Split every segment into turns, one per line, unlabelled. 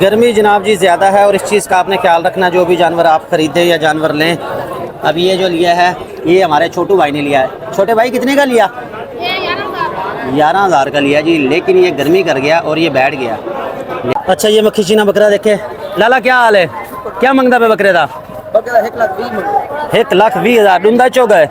गर्मी जनाब जी ज़्यादा है और इस चीज़ का आपने ख्याल रखना, जो भी जानवर आप ख़रीदें या जानवर लें। अब ये जो लिया है ये हमारे छोटू भाई ने लिया है। छोटे भाई कितने का लिया? 11,000 का लिया जी, लेकिन ये गर्मी कर गया और ये बैठ गया। अच्छा ये मक्खी चीना बकरा देखे। लाला क्या हाल है, क्या मंगता पे बकरे का? 1,20,000 डूंगा चौक है।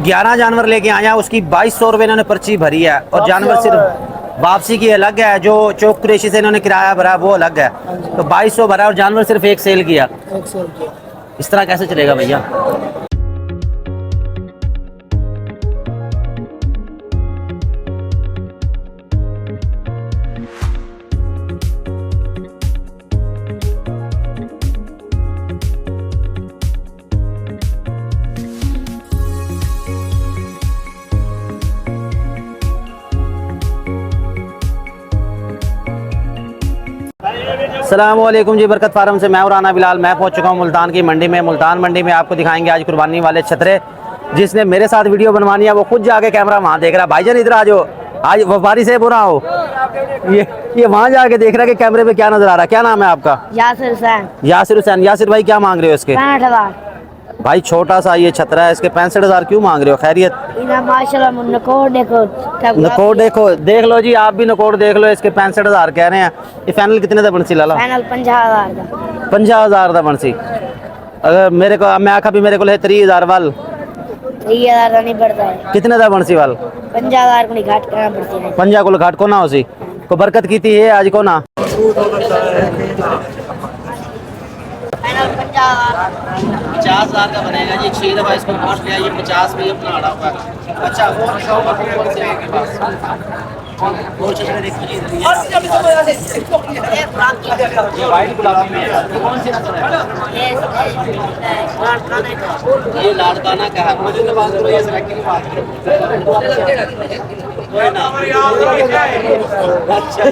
11 जानवर लेके आया, उसकी 2200 रुपये इन्होंने पर्ची भरी है और जानवर सिर्फ वापसी की अलग है, जो चौक कुरैशी से इन्होंने किराया भरा वो अलग है। तो 2200 भरा और जानवर सिर्फ एक सेल किया। इस तरह कैसे चलेगा भैया? अस्सलामुअलैकुम जी, बरकत फार्म से मैं और राना बिलाल। मैं पहुंच चुका हूं मुल्तान की मंडी में। मुल्तान मंडी में आपको दिखाएंगे आज कुर्बानी वाले छतरे। जिसने मेरे साथ वीडियो बनवानी है वो खुद जाके कैमरा वहां देख रहा है। भाईजान इधर आ जाओ, आज व्यापारी से बुरा हो। ये वहां जाके देख रहा है कि कैमरे पे क्या नजर आ रहा है। क्या नाम है आपका?
यासिर हुसैन।
यासिर हुसैन। यासिर भाई क्या मांग रहे हो इसके?
65,000।
भाई छोटा सा ये छतरा है, इसके 65,000 क्यों मांग रहे हो? खैरियत?
माशाल्लाह नकोड़
देखो, देख लो जी, आप भी नकोड़ देख लो। इसके 65,000 कह रहे हैं। ये फाइनल कितने का बनसी लाला?
फाइनल 50,000 का।
50,000 का बनसी। अगर मेरे को मैं आखा भी मेरे को 30,000 वाल
30,000 का नहीं पड़ता है।
कितने का बनसी वाल?
50,000 को नहीं घाट करना पड़ती है।
50 को घाट को ना उसी को बरकत की थी है आज को ना।
फाइनल 50,000।
50,000 का बनेगा जी। 6 दफा इसको पहुंच लिया, ये 50 में अपना अड़ा हुआ है। अच्छा और शौक कौन से है आपके पास? और छतरे देखिए जी, ये वाइट गुलाबी में है। कौन सी नस्ल है? ये लाड़काना का है। मुझे तो बात करो, ये सराकी की बात करो। कोई ना। अच्छा ये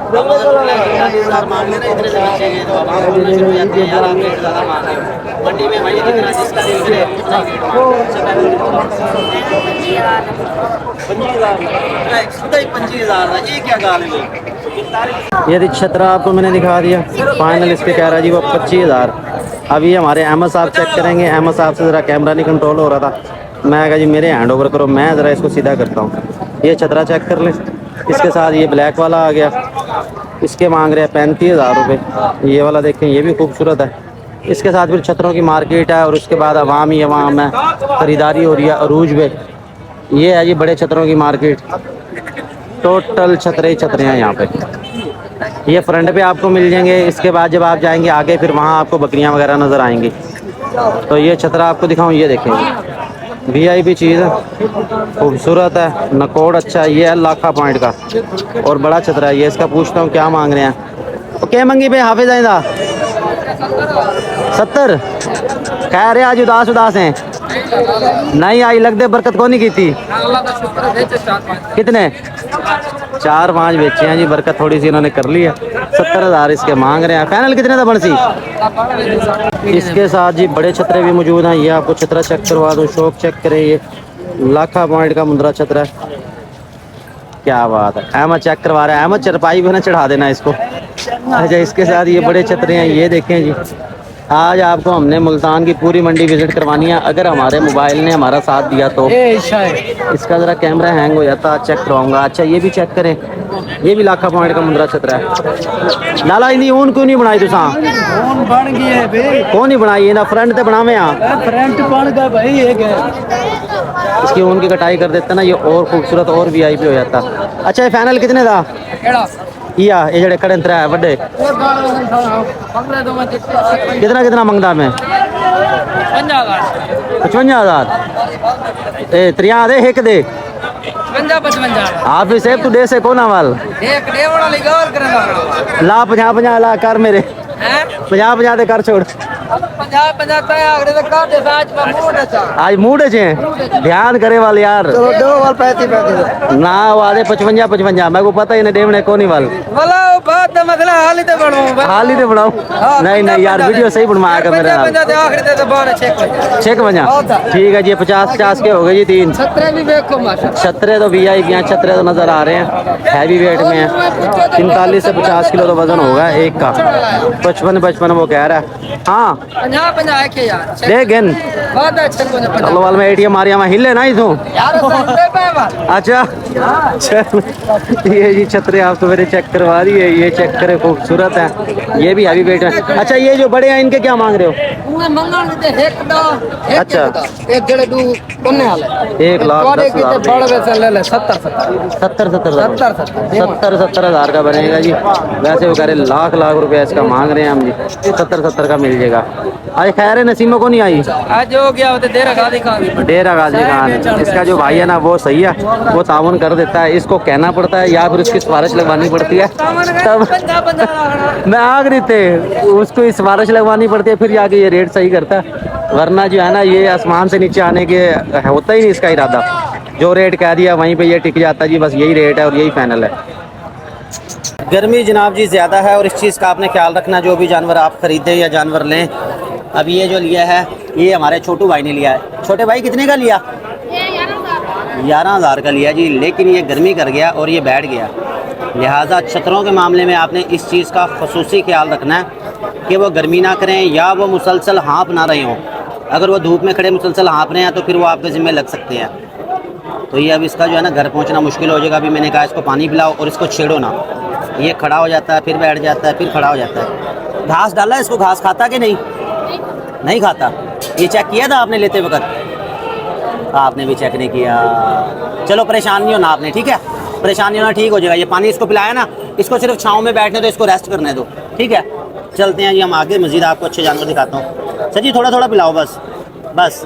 कितने 45,000 मांग लेना। इतने से बच्चे हैं तो अब हम बोलना शुरू हो जाते हैं यार आप रेट ज़्यादा मांग रहे हो। मंडी में वही दिखना जिसका दिल करे उतना ही रेट मांगो। 25,000 ये क्या गाल है? ये छतरा आपको मैंने दिखा दिया। फाइनल इस पे कह रहा जी वो 25,000। अभी हमारे अहमद साहब चेक करेंगे। अहमद साहब से ज़रा कैमरा नहीं कंट्रोल हो रहा था। मैं कहा जी मेरे हैंड ओवर करो, मैं ज़रा इसको सीधा करता हूँ। ये छतरा चेक कर लें। इसके साथ ये ब्लैक वाला आ गया, इसके मांग रहे हैं 35,000 रुपये। ये वाला देखें, ये भी खूबसूरत है। इसके साथ फिर छतरों की मार्केट है और उसके बाद अवाम ही अवाम है, ख़रीदारी हो रही है अरूज पे। ये है जी बड़े छतरों की मार्केट। टोटल छतरे हैं यहाँ पे। ये फ्रंट पे आपको मिल जाएंगे। इसके बाद जब आप जाएंगे आगे फिर वहाँ आपको बकरियाँ वगैरह नज़र आएंगी। तो ये छतरा आपको दिखाऊँ, ये देखेंगे VIP चीज़ है, खूबसूरत है, नकोड़ अच्छा है। ये है लाखा पॉइंट का और बड़ा छतरा है ये। इसका पूछता हूँ क्या मांग रहे हैं। क्या मंगी पे हाफिज आइंदा 70 कह रहे आज उदास हैं। नहीं आई लगते बरकत को नहीं की थी। कितने? 4-5 बेचे हैं जी। बरकत थोड़ी सी इन्होंने कर ली है। 70,000 इसके मांग रहे हैं। फाइनल कितने का बनसी? इसके साथ जी बड़े छतरे भी मौजूद हैं। ये आपको छतरा चेक करवा दूँ, शौक चेक करें। ये लाखा पॉइंट का मुंद्रा छतरा है। क्या बात है। अहमद चेक करवा रहा है। अहमद चरपाई भी ना चढ़ा देना इसको। अच्छा इसके साथ ये बड़े छतरे हैं। ये देखें जी, आज आपको हमने मुल्तान की पूरी मंडी विजिट करवानी है। अगर हमारे मोबाइल ने हमारा साथ दिया तो। इसका ज़रा कैमरा हैंग हो जाता, चेक करवाऊंगा। अच्छा ये भी चेक करें, ये भी लाखा पॉइंट का मुंद्रा छतरा है। लाला इन्हीं ऊन क्यों नहीं बनाई तुसा?
ऊन बन गई है भाई।
कौन नहीं बनाई? ना फ्रंट ते बनावे
फ्रंट बन गया भाई। एक है
इसकी ऊन की कटाई कर देता ना, ये और खूबसूरत और VIP हो जाता। अच्छा ये फाइनल कितने था? ये जड़े खड़े है बड़े कितना मंगता मैं? 55,000 त्रिया दे एक दे
55
आप ही सेब तू दे से कोना वाल
एक डे वाला लिगौर करना
ला 50 ला कर मेरे 50 दे कर छोड़।
पंजाब पंजाब आखिर तो काट दे आज मूड अच्छा
आज मूड है ध्यान करे वाले यार
चलो दो वाल 35
ना वाले 55 मेरे को पता ही नहीं देवने कोनी वाल
वाला बात का मतलब हाल ही तो बनो
हाल ही तो बनाओ नहीं नहीं यार वीडियो सही बनवाया कर मेरे
पंजाब आखिर तो बार चेक
6 ठीक है जी 50 के हो गए जी 3
17 भी देखो माशा
छतरे तो VIP हैं छतरे तो नजर आ रहे हैं हैवी वेट में है 45 से 50 किलो तो वजन होगा एक का 55 वो कह रहा है हाँ
50 के यार
देख इन
बहुत अच्छे को
चलो वाल में ATM मारिया मैं हिले ना इथों
यार संदे पे
अच्छा चल ये जी छतरे आप तो मेरे चेक करवा रही है ये चेक करे खूबसूरत है ये भी हैवी वेट है अच्छा ये जो बड़े हैं इनके क्या मांग रहे हो
उन्हें मंगन दे एक दो
अच्छा
एक जड़े दू कोने वाले
1,10,000
बड़ वैसे ले ले
70 हज़ार का बनेगा जी वैसे वो कह रहे लाख रुपया इसका मांग रहे हैं हम जी 70 का मिल जाएगा आज खैर है नसीमों को नहीं आई
आज हो गया तो डेरा गाजी खान
डेरा गाजी खान इसका जो भाई है ना वो सही है वो ताउन कर देता है इसको कहना पड़ता है या फिर उसकी सिफारिश लगवानी पड़ती है तब मैं आखिरी थे उसको सिफारिश लगवानी पड़ती है फिर जाके ये रेट सही करता है वरना जो है ना ये आसमान से नीचे आने के होता ही नहीं इसका इरादा जो रेट कह दिया वहीं पे ये टिक जाता है जी बस यही रेट है और यही फाइनल है गर्मी जनाब जी ज़्यादा है और इस चीज़ का आपने ख्याल रखना जो भी जानवर आप ख़रीदें या जानवर लें अब ये जो लिया है ये हमारे छोटू भाई ने लिया है छोटे भाई कितने का लिया 11,000 का लिया जी लेकिन ये गर्मी कर गया और ये बैठ गया लिहाजा छतरों के मामले में आपने इस चीज़ का खसूसी ख्याल रखना है कि वो गर्मी ना करें या वो मुसलसल हाँप ना रहे हों अगर वो धूप में खड़े मुसलसल हाँप रहे हैं तो फिर वो आपके ज़िम्मे लग सकते हैं तो ये अब इसका जो है ना घर पहुंचना मुश्किल हो जाएगा अभी मैंने कहा इसको पानी पिलाओ और इसको छेड़ो ना ये खड़ा हो जाता है फिर बैठ जाता है फिर खड़ा हो जाता है घास डाला है इसको घास खाता कि नहीं खाता ये चेक किया था आपने लेते वक्त आपने भी चेक नहीं किया चलो परेशान नहीं होना आपने ठीक है परेशान नहीं होना ठीक हो जाएगा ये पानी इसको पिलाया ना इसको सिर्फ छाँव में बैठने दो इसको रेस्ट करने दो ठीक है चलते हैं जी हम आगे मज़ीद आपको अच्छे जानवर दिखाता हूँ सर जी थोड़ा पिलाओ बस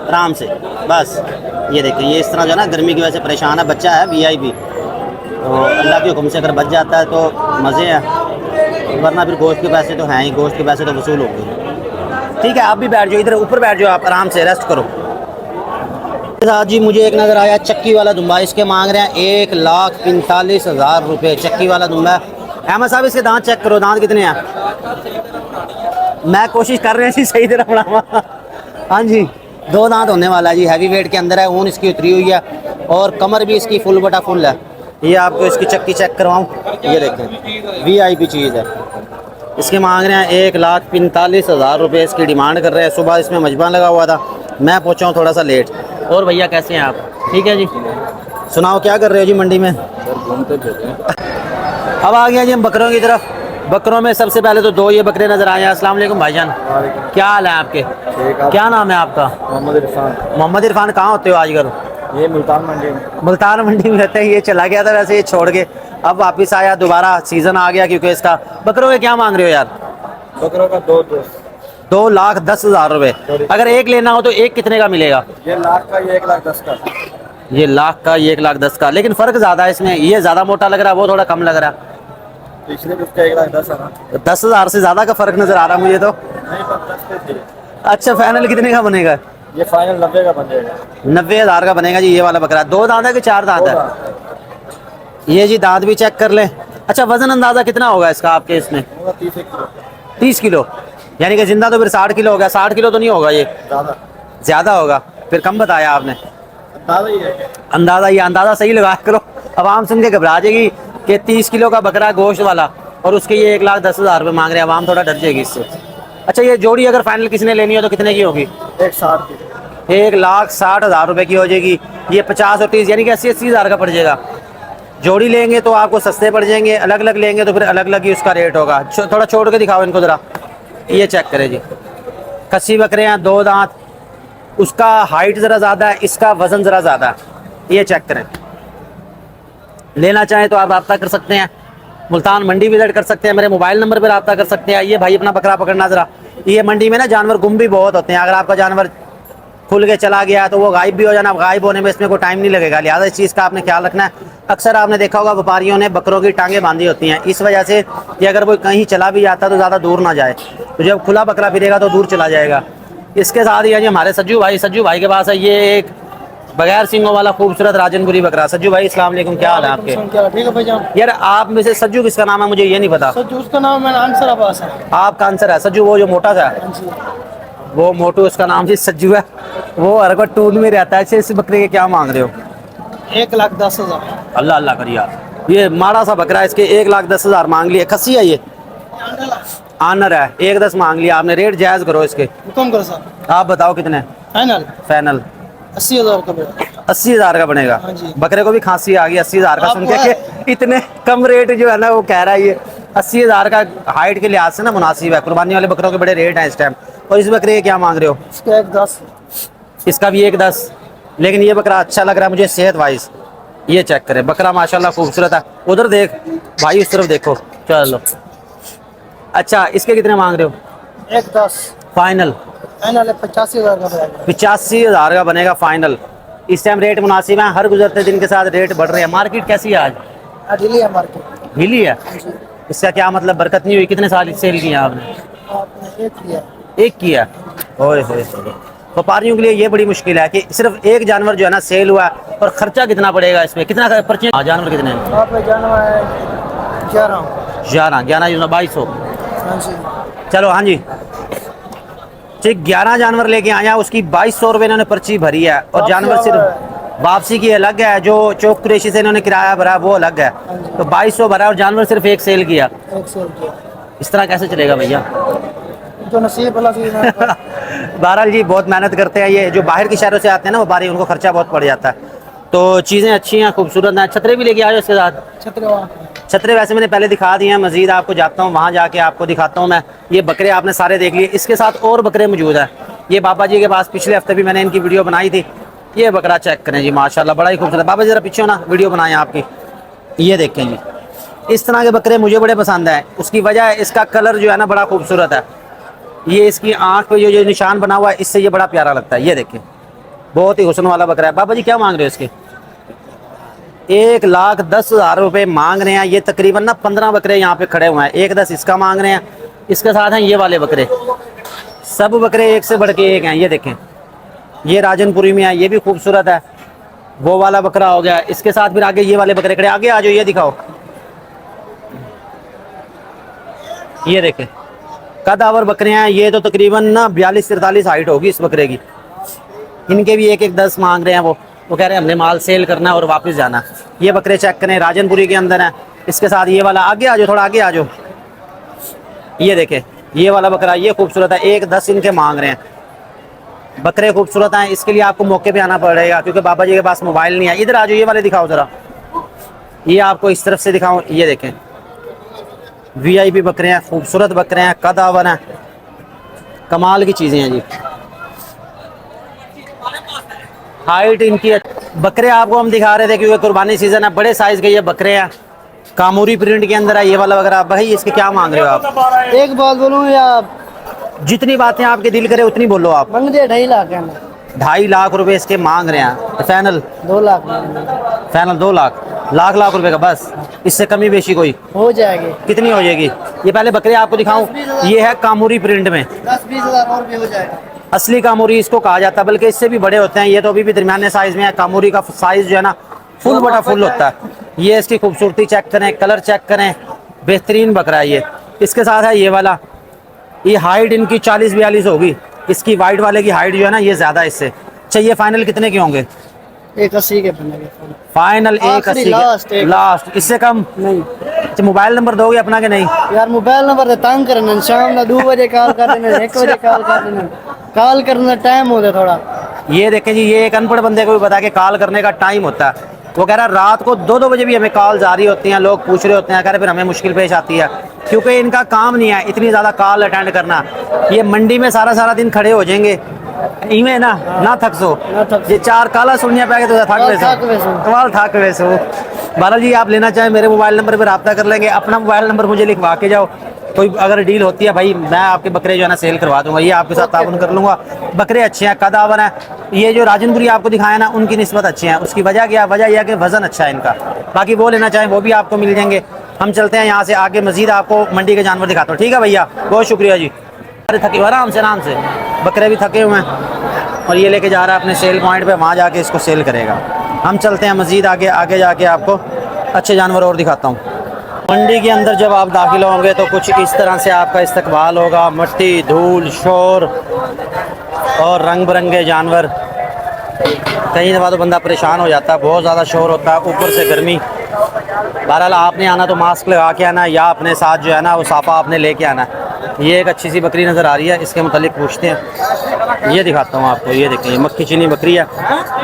आराम से बस ये देखिए ये इस तरह जो है ना गर्मी की वजह से परेशान है बच्चा है VIP तो अल्लाह के हुक्म से अगर बच जाता है तो मज़े हैं वरना फिर गोश्त के पैसे तो हैं ही गोश्त के पैसे तो वसूल हो गए ठीक है आप भी बैठ जाओ इधर ऊपर बैठ जाओ आप आराम से रेस्ट करो जी मुझे एक नज़र आया चक्की वाला दुम्बा इसके मांग रहे हैं 1,45,000 रुपये चक्की वाला दुम्बा अहमद साहब इसके दांत चेक करो दांत कितने हैं मैं कोशिश कर रहे हैं जी सही तरह बनावा हाँ जी 2 दांत होने वाला है जी हैवी वेट के अंदर है ऊन इसकी उतरी हुई है और कमर भी इसकी फुल बटा फुल है ये आपको इसकी चक्की चेक करवाऊँ ये देखें VIP चीज़ है इसके मांग रहे हैं 1,45,000 रुपये इसकी डिमांड कर रहे हैं सुबह इसमें मजबा लगा हुआ था मैं पहुँचा हूँ थोड़ा सा लेट और भैया कैसे हैं आप ठीक है जी सुनाओ क्या कर रहे हो जी मंडी में अब आ गया जी हम बकरों की तरफ बकरों में सबसे पहले तो 2 ये बकरे नजर आए हैं अस्सलाम वालेकुम भाईजान क्या हाल है आपके क्या नाम है आपका मोहम्मद इरफान कहाँ होते हो आजकल
ये मुल्तान
मंडी में रहते हैं ये चला गया था वैसे ये छोड़ के अब वापस आया दोबारा सीजन आ गया क्योंकि इसका बकरों के क्या मांग रहे हो यार
बकरों का
2,10,000 रुपये अगर एक लेना हो तो एक कितने का मिलेगा
ये लाख का ये 1,10,000 का
ये लाख का ये 1,10,000 का लेकिन फ़र्क ज़्यादा है इसमें ये ज़्यादा मोटा लग रहा है वो थोड़ा कम लग रहा है
पिछले उसका 1,10,000
10,000 से ज़्यादा का फ़र्क नज़र आ रहा है मुझे तो अच्छा फाइनल कितने का बनेगा
ये फाइनल 90 का बन जाएगा
90,000 का बनेगा जी ये वाला बकरा 2 दांत है कि 4 दांत है ये जी दांत भी चेक कर लें अच्छा वजन अंदाज़ा कितना होगा इसका आपके इसमें 30 किलो यानी कि जिंदा तो फिर 60 किलो हो गया 60 किलो तो नहीं होगा ये ज़्यादा होगा फिर कम बताया आपने अंदाज़ा सही लगा करो अब आम सुन के घबरा जाएगी कि 30 किलो का बकरा गोश्त वाला और उसके ये 1,10,000 रुपये मांग रहे हैं आवाम थोड़ा डर जाएगी इससे अच्छा ये जोड़ी अगर फाइनल किसी ने लेनी हो तो कितने की होगी 1,60,000 रुपये की हो जाएगी ये 50 और 30 यानी कि 80,000 का पड़ जाएगा जोड़ी लेंगे तो आपको सस्ते पड़ जाएंगे अलग अलग लेंगे तो फिर अलग अलग ही उसका रेट होगा थोड़ा छोड़ के दिखाओ इनको ज़रा ये चेक करें जी कस्सी बकरे हैं 2 दांत उसका हाइट ज़रा ज़्यादा है इसका वज़न ज़रा ज़्यादा है ये चेक करें लेना चाहें तो आप रब्ता कर सकते हैं मुल्तान मंडी विजिट कर सकते हैं मेरे मोबाइल नंबर पर रब्ता कर सकते हैं ये भाई अपना बकरा पकड़ना ज़रा ये मंडी में ना जानवर गुम भी बहुत होते हैं अगर आपका जानवर खुल के चला गया तो वो गायब भी हो जाना गायब होने में इसमें कोई टाइम नहीं लगेगा लिहाजा इस चीज़ का आपने ख्याल रखना है अक्सर आपने देखा होगा व्यापारियों ने बकरों की टांगें बांधी होती हैं इस वजह से कि अगर कोई कहीं चला भी जाता तो ज़्यादा दूर ना जाए तो जब खुला बकरा फिरेगा तो दूर चला जाएगा इसके साथ ही है जी हमारे सज्जू भाई के पास है ये एक बगैर सिंगों वाला खूबसूरत राजनपुरी बकरा। सज्जू भाई अस्सलाम वालेकुम, क्या हाल है आपके?
ठीक है भाईजान।
यार आप में से सज्जू किसका नाम है मुझे ये नहीं पता।
सज्जू उसका नाम है आंसर अब्बास है।
आपका आंसर है सज्जू, वो जो मोटा सा है वो मोटू, उसका नाम जी सज्जू है, वो हर वक्त टून में रहता है। इस बकरे के क्या मांग रहे हो?
1,10,000।
अल्लाह अल्लाह करिए। ये माड़ा सा बकरा है, इसके 1,10,000 मांग लिए। खस्सी है ये, आनर है, 1,10 मांग लिया आपने। रेट जायज करो इसके।
हुक्म करो सर।
आप बताओ कितने
फाइनल
फाइनल?
80,000 का बनेगा।
80,000 का बनेगा।
हाँ जी।
बकरे को भी खांसी आ गई 80,000 का सुन के कि इतने कम रेट जो है ना वो कह रहा है ये 80,000 का। हाइट के लिहाज से ना मुनासिब है, कुर्बानी वाले बकरों के बड़े रेट हैं इस टाइम। और इस बकरे के क्या मांग रहे हो?
इसका 1,10।
इसका भी 1,10, लेकिन ये बकरा अच्छा लग रहा है मुझे सेहत वाइज। ये चेक करें, बकरा माशाल्लाह खूबसूरत है। उधर देख भाई, उस तरफ देखो। चलो अच्छा, इसके कितने मांग रहे हो?
1,10
फाइनल?
फाइनल 85,000 का बनेगा।
85,000 का बनेगा फाइनल। इस टाइम रेट मुनासिब है, हर गुजरते दिन के साथ रेट बढ़ रहे हैं। मार्केट कैसी है आज?
अडिली है मार्केट।
हिली है? इसका क्या मतलब बरकत नहीं हुई? कितने साल सेल किया आपने?
आपने एक किया।
एक किया। ओए होए, व्यापारियों के लिए ये बड़ी मुश्किल है कि सिर्फ एक जानवर जो है ना सेल हुआ और खर्चा कितना पड़ेगा इसमें, कितना पर्चे? जानवर कितने हैं?
आप जानवर है 11।
11 2200।
हाँ जी।
चलो हाँ जी ठीक, 11 जानवर लेके आया, उसकी 2200 रुपये इन्होंने पर्ची भरी है। और जानवर सिर्फ वापसी की अलग है, जो चौक कुरैशी से इन्होंने किराया भरा वो अलग है। तो 2200 भरा और जानवर सिर्फ एक सेल किया।
एक सेल किया।
इस तरह कैसे चलेगा भैया?
जो नसीब वाला चीज है।
बहरहाल जी बहुत मेहनत करते हैं ये, जो बाहर के शहरों से आते हैं ना व्यापारी, उनको खर्चा बहुत पड़ जाता है। तो चीज़ें अच्छी हैं, खूबसूरत हैं। छतरे भी लेके आए इसके साथ? छतरे वैसे मैंने पहले दिखा दिए हैं, मजीद आपको जाता हूँ वहाँ जाके आपको दिखाता हूँ मैं। ये बकरे आपने सारे देख लिए, इसके साथ और बकरे मौजूद हैं। ये बाबा जी के पास पिछले हफ्ते भी मैंने इनकी वीडियो बनाई थी। ये बकरा चेक करें जी, माशाल्लाह बड़ा ही खूबसूरत। बाबा जी जरा पीछे हो ना, वीडियो बनाए आपकी। ये देखें जी, इस तरह के बकरे मुझे बड़े पसंद हैं। उसकी वजह है इसका कलर जो है ना बड़ा खूबसूरत है। ये इसकी आँख पे जो निशान बना हुआ है, इससे ये बड़ा प्यारा लगता है। ये देखें, बहुत ही हुस्न वाला बकरा है। बाबा जी क्या मांग रहे हो इसके? 1,10,000 रुपये मांग रहे हैं। ये तकरीबन ना 15 बकरे यहाँ पे खड़े हुए हैं। 1,10 इसका मांग रहे हैं, इसके साथ हैं ये वाले बकरे। सब बकरे एक से बढ़ के एक हैं। ये देखें, ये राजनपुरी में है, ये भी खूबसूरत है। वो वाला बकरा हो गया, इसके साथ फिर आगे ये वाले बकरे खड़े। आगे आ जाओ, ये दिखाओ। ये देखें, कदावर बकरे हैं। ये तो तकरीबन ना 42-43 हाइट होगी इस बकरे की। इनके भी 1,10 मांग रहे हैं। वो कह रहे हैं हमने माल सेल करना है और वापस जाना है। ये बकरे चेक करें, राजनपुरी के अंदर है। इसके साथ ये वाला, आगे आ जाओ, थोड़ा आगे आ जाओ। ये देखें, ये वाला बकरा, ये खूबसूरत है। 1,10 इनके मांग रहे हैं। बकरे खूबसूरत हैं, इसके लिए आपको मौके पे आना पड़ेगा क्योंकि बाबा जी के पास मोबाइल नहीं है। इधर आ जाओ, ये वाले दिखाओ ज़रा। ये आपको इस तरफ से दिखाऊं। ये देखें, VIP बकरे हैं, खूबसूरत बकरे हैं, कदावर हैं, कमाल की चीज़ें हैं जी। हाइट इनकी बकरे आपको हम दिखा रहे थे क्योंकि कुर्बानी सीजन है। बड़े साइज के ये बकरे हैं, कामूरी प्रिंट के अंदर है ये वाला बकरा। भाई इसके क्या मांग रहे हो आप?
एक बात बोलूं या
जितनी बातें आपके दिल करे उतनी बोलो आप।
मंग दे 2.5 लाख है।
2.5 लाख रुपए इसके मांग रहे हैं। फाइनल
2 लाख
फाइनल 2 लाख, लाख रुपए का बस, इससे कमी बेशी कोई
हो जाएगी।
कितनी हो जाएगी? ये पहले बकरे आपको दिखाऊं। ये है कामूरी प्रिंट में,
10-20 हज़ार और भी हो जाएगा।
असली कामूरी इसको कहा जाता है, बल्कि इससे भी बड़े होते हैं। ये तो अभी भी दरमियाने साइज में है। कामूरी का साइज जो है ना फुल बटा फुल होता है। ये इसकी खूबसूरती चेक करें, कलर चेक करें, बेहतरीन बकरा है ये। इसके साथ है ये वाला, ये हाइट इनकी 40-42 होगी। इसकी वाइट वाले की हाइट जो है ना ये ज़्यादा इससे। चाहिए फाइनल कितने के होंगे?
1,80 के बनेंगे
फाइनल 1,80 के लास्ट, इससे कम
नहीं।
अच्छा मोबाइल नंबर दोगे अपना के नहीं?
यार मोबाइल नंबर तो तंग करना, शाम का 2 बजे कॉल कर देना, 1 बजे कॉल कर देना। कॉल करने टाइम हो थोड़ा।
ये देखें जी, ये एक अनपढ़ बंदे को भी बता के कॉल करने का टाइम होता है। वो कह रहा है रात को 2-2 बजे भी हमें कॉल जारी होती हैं, लोग पूछ रहे होते हैं, कह रहे फिर हमें मुश्किल पेश आती है क्योंकि इनका काम नहीं है इतनी ज़्यादा कॉल अटेंड करना। ये मंडी में सारा दिन खड़े हो जाएंगे, इवें ना थक सो। ये 4 काला सुनिया पै तो थक वैसो। बाला जी आप लेना चाहें मेरे मोबाइल नंबर पर रब्ता कर लेंगे। अपना मोबाइल नंबर मुझे लिखवा के जाओ। कोई अगर डील होती है भाई, मैं आपके बकरे जो है ना सेल करवा दूंगा। ये आपके साथ ताउन कर लूँगा। बकरे अच्छे हैं, कदावर हैं। ये जो राजनपुरी आपको दिखाया ना उनकी निस्बत अच्छे हैं। उसकी वजह क्या? वजह यह है कि वज़न अच्छा है इनका। बाकी वो लेना चाहें वो भी आपको मिल जाएंगे। हम चलते हैं यहाँ से आगे, मजीद आपको मंडी के जानवर दिखाता हूँ। ठीक है भैया, बहुत शुक्रिया जी। अरे थके हुए आराम से बकरे भी थके हुए हैं और ये लेके जा रहा है अपने सेल पॉइंट पे, वहाँ जाके इसको सेल करेगा। हम चलते हैं मज़ीद आगे, आगे जाके आपको अच्छे जानवर और दिखाता हूँ। मंडी के अंदर जब आप दाखिल होंगे तो कुछ इस तरह से आपका इस्तकबाल होगा, मिट्टी, धूल, शोर और रंग बिरंगे जानवर। कई दफ़ा तो बंदा परेशान हो जाता है, बहुत ज़्यादा शोर होता है, ऊपर से गर्मी। बहरहाल आपने आना तो मास्क लगा के आना, या अपने साथ जो है ना वो साफ़ा आपने लेके आना। ये एक अच्छी सी बकरी नज़र आ रही है, इसके मुतालिक पूछते हैं। ये दिखाता हूँ आपको, ये देखें, ये मक्खी चीनी बकरी है।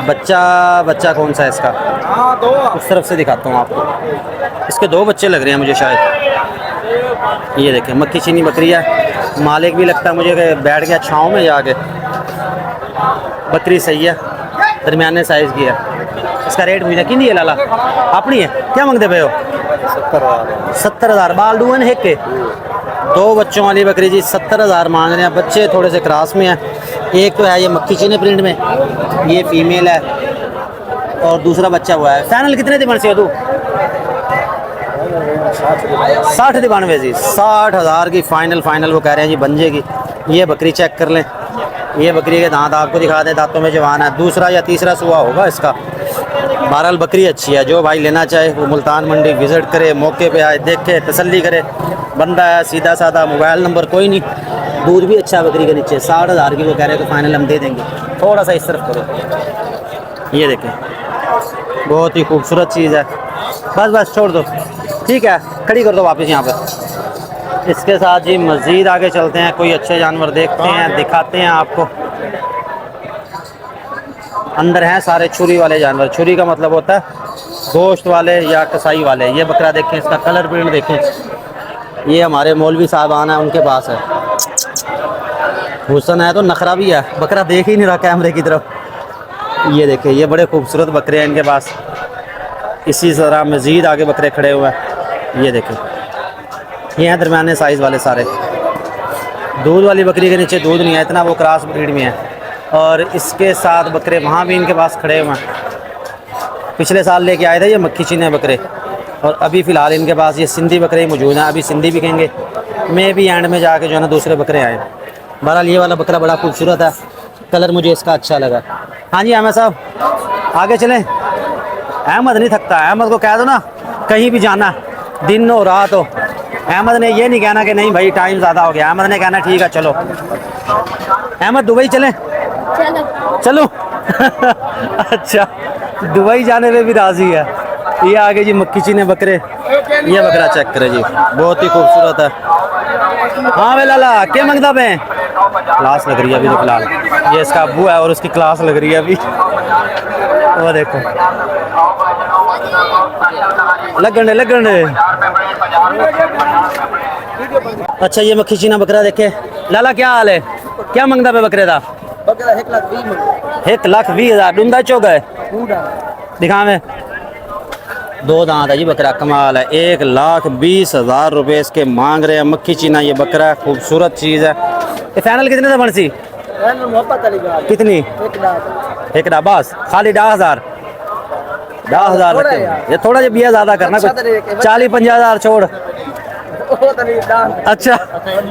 बच्चा कौन सा है इसका, उस तरफ से दिखाता हूँ आपको। इसके 2 बच्चे लग रहे हैं मुझे शायद। ये देखें, मक्खी चीनी बकरी है। मालिक भी लगता है मुझे कि बैठ गया छाँव में जाके। बकरी सही है, दरमियाने साइज़ की है। इसका रेट मुझे कि नहीं है लाला अपनी है, क्या मांगते पे हो? 70,000। बाल डून है के 2 बच्चों वाली बकरी जी 70,000 मांग रहे हैं। बच्चे थोड़े से क्रॉस में हैं। एक तो है ये मक्खी चीनी प्रिंट में, ये फीमेल है, और दूसरा बच्चा हुआ है। फाइनल कितने दी बन से तू? 60 92 जी, 60,000 की फाइनल वो कह रहे हैं जी बन जाएगी। ये बकरी चेक कर लें, ये बकरी के दांत आपको दिखा दें, दांतों में जवान है। दूसरा या तीसरा सुआ होगा इसका। बहरहाल बकरी अच्छी है, जो भाई लेना चाहे वो मुल्तान मंडी विज़िट करे, मौके पे आए, देखे, तसल्ली करे। बंदा है सीधा साधा, मोबाइल नंबर कोई नहीं। दूध भी अच्छा है बकरी के नीचे। 60,000 की वो कह रहे हैं तो फाइनल हम दे देंगे। थोड़ा सा इस तरफ करो, ये देखें, बहुत ही खूबसूरत चीज़ है। बस छोड़ दो, ठीक है, खड़ी कर दो वापस यहाँ पर। इसके साथ जी मज़ीद आगे चलते हैं, कोई अच्छे जानवर देखते हैं, दिखाते हैं आपको। अंदर हैं सारे छुरी वाले जानवर। छुरी का मतलब होता है गोश्त वाले या कसाई वाले। ये बकरा देखें, इसका कलर प्रिंट देखें। ये हमारे मौलवी साहब आना है, उनके पास है। हुसन है तो नखरा भी है, बकरा देख ही नहीं रहा कैमरे की तरफ। ये देखें, ये बड़े खूबसूरत बकरे हैं इनके पास। इसी तरह मज़ीद आगे बकरे खड़े हुए हैं। ये देखें, ये हैं दरमियाने साइज़ वाले सारे। दूध वाली बकरी के नीचे दूध नहीं है इतना, वो क्रॉस ब्रीड में है। और इसके साथ बकरे वहाँ भी इनके पास खड़े हुए हैं। पिछले साल लेके आए थे ये मक्खी चीनी बकरे, और अभी फ़िलहाल इनके पास ये सिंधी बकरे ही मौजूद हैं। अभी सिंधी बिकेंगे, मैं भी एंड में जाके जो है ना दूसरे बकरे आए। बहरहाल ये वाला बकरा बड़ा खूबसूरत है, कलर मुझे इसका अच्छा लगा। हाँ जी अहमद साहब, आगे चलें। अहमद नहीं थकता, अहमद को कह दो ना कहीं भी जाना, दिन हो रात हो। अहमद ने ये नहीं कहना कि नहीं भाई टाइम ज़्यादा हो गया। अहमद ने कहना ठीक है चलो। अहमद दुबई चलें? चलो अच्छा, दुबई जाने पे भी राज़ी है। ये आगे जी मक्खी चीनी बकरे। ये बकरा चेक करें जी, बहुत ही खूबसूरत है। हाँ भाई लाला क्या मंगता पे? क्लास लग रही है अभी तो फिलहाल। ये इसका अब्बू है और उसकी क्लास लग रही है अभी। वो देखो लगने। अच्छा ये मक्खी चीना बकरा देखे। लाला क्या हाल है, क्या मंगता पे बकरे का? 1,20,000 डूंगा चौक है दिखा में। 2 दांत है जी बकरा, कमाल है। 1,20,000 रुपये इसके मांग रहे हैं। मक्खी चीना ये बकरा, खूबसूरत चीज़ है। ये फाइनल कितने था बनसी? कितनी? एक डा बस खाली 10,000 रखे। ये थोड़ा बिया ज़्यादा करना, 40-50,000 छोड़। अच्छा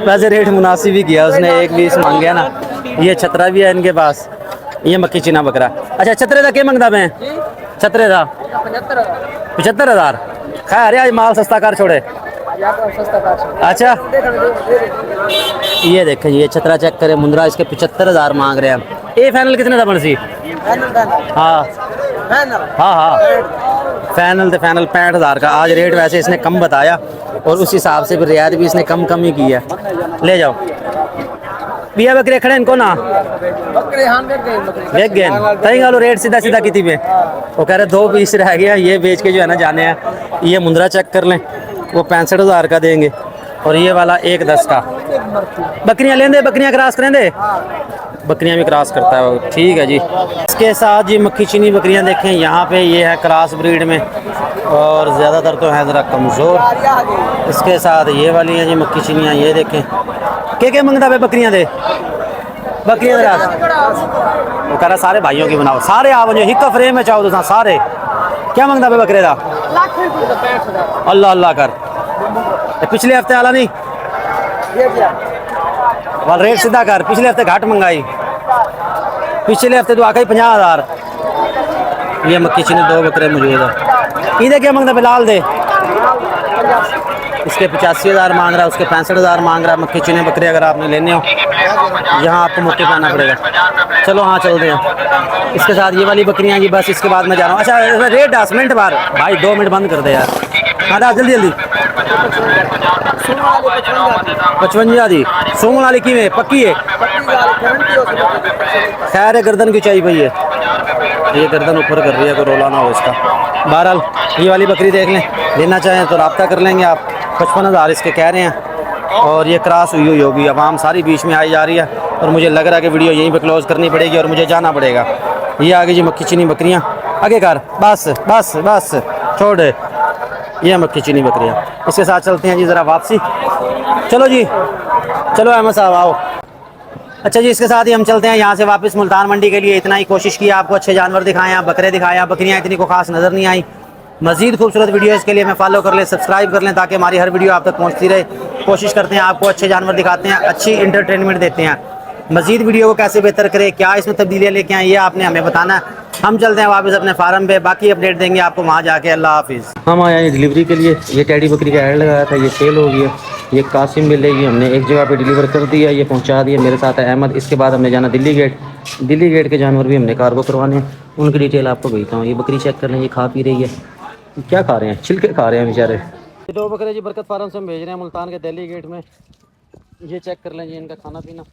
वैसे रेट मुनासिब ही किया उसने, 1,20 मांगे ना। ये छतरा भी है इनके पास। ये मक्खी चीना बकरा। अच्छा छतरे का क्या मंगता मैं? छतरे का 75,000। खैर यार माल सस्ता कर छोड़े। अच्छा ये देखें, ये छतरा चेक करें, मुंद्रा इसके 75,000 मांग रहे हैं। ये फाइनल कितने था बनसी? हाँ फाइनल 65,000 का। आज रेट वैसे इसने कम बताया और उस हिसाब से भी रियायत भी इसने कम ही की है। ले जाओ बिया बकरे खड़े इनको ना देख गए तई गालो रेट सीधा की थी पे। वो कह रहे 2 पीस रह गया, ये बेच के जो है ना जाने हैं। ये मुंद्रा चेक कर लें, वो 65,000 का देंगे। और ये वाला 1,10 का। बकरियां लेंदे, बकरियां क्रॉस करेंदे, बकरियां भी क्रॉस करता है वो, ठीक है जी। इसके साथ जी मक्खी चीनी बकरियां देखें यहाँ पे, ये है क्रॉस ब्रीड में और ज़्यादातर तो है ज़रा कमज़ोर। इसके साथ ये वाली हैं जी मक्खी चीनियाँ, ये देखें। क्या मंगता पे बकरियां दे? बकरियां दे वो कह रहा सारे भाइयों की बनाओ, सारे आओ जो हिक फ्रेम में चाहो तो सारे। क्या मंगता पे बकरे का? अल्लाह कर। पिछले हफ्ते वाला नहीं वाल रेट सीधा कर, पिछले हफ्ते घाट मंगाई, पिछले हफ्ते तो आके 50,000। ये मक्की चीनी 2 बकरे मौजूद है। इधर क्या मांगता बिलाल दे, इसके 85,000 मांग रहा है, उसके 65,000 मांग रहा है। मक्की चीनी बकरे अगर आपने लेने हो यहाँ आपको मौके पे आना पड़ेगा। चलो हाँ चलते हैं। इसके साथ ये वाली बकरियाँ जी, बस इसके बाद मैं जा रहा हूँ। अच्छा रेट 10 मिनट बार भाई, 2 मिनट बंद कर दे यार। हाँ जल्दी जल्दी। 55 दी सोंग वाली की में पक्की है, खैर है गर्दन की चाहिए भई है, ये गर्दन ऊपर कर रही है, कोई रोला ना हो इसका। बहरहाल ये वाली बकरी देख लें, लेना चाहें तो रब्ता कर लेंगे आप। 55,000 इसके कह रहे हैं और ये क्रॉस हुई होगी। आवाम सारी बीच में आई जा रही है और मुझे लग रहा है कि वीडियो यहीं पे क्लोज़ करनी पड़ेगी और मुझे जाना पड़ेगा। ये आगे जी मक्खी चीनी बकरियाँ, आगे कर, बस बस बस छोड़, ये मक्खी चीनी बकरियाँ। इसके साथ चलते हैं जी ज़रा वापसी। चलो जी चलो अहमद साहब आओ। अच्छा जी इसके साथ ही हम चलते हैं यहाँ से वापस मुल्तान मंडी के लिए। इतना ही कोशिश की आपको अच्छे जानवर दिखाएं, बकरे दिखाएं, बकरियाँ इतनी को खास नज़र नहीं आई। मज़ीद खूबसूरत वीडियोज़ के लिए मैं फॉलो कर लें, सब्सक्राइब कर लें ताकि हमारी हर वीडियो आप तक पहुँचती रहे। कोशिश करते हैं आपको अच्छे जानवर दिखाते हैं, अच्छी इंटरटेनमेंट देते हैं। मज़ीद वीडियो को कैसे बेहतर करें, क्या इसमें तब्दीलियाँ लेके आएँ, ये आपने हमें बताना है। हम चलते हैं वापस अपने फार्म पे, बाकी अपडेट देंगे आपको वहाँ जाके। अल्लाह हाफिज़। हम आए हैं डिलीवरी के लिए। ये टैडी बकरी का ऐड लगाया था, ये सेल हो गया। ये कासिम मिलेगी, हमने एक जगह पे डिलीवर कर दिया, ये पहुंचा दिया। मेरे साथ है अहमद। इसके बाद हमने जाना दिल्ली गेट। दिल्ली गेट के जानवर भी हमने कार्गो करवाने हैं, उनकी डिटेल आपको भेजता हूँ। ये बकरी चेक कर लें, ये खा पी रही है, क्या खा रहे हैं, छिलके खा रहे हैं बेचारे। ये 2 बकरे जी बरकत फार्म से हम भेज रहे हैं मुल्तान के दिल्ली गेट में। ये चेक कर लें जी इनका खाना पीना।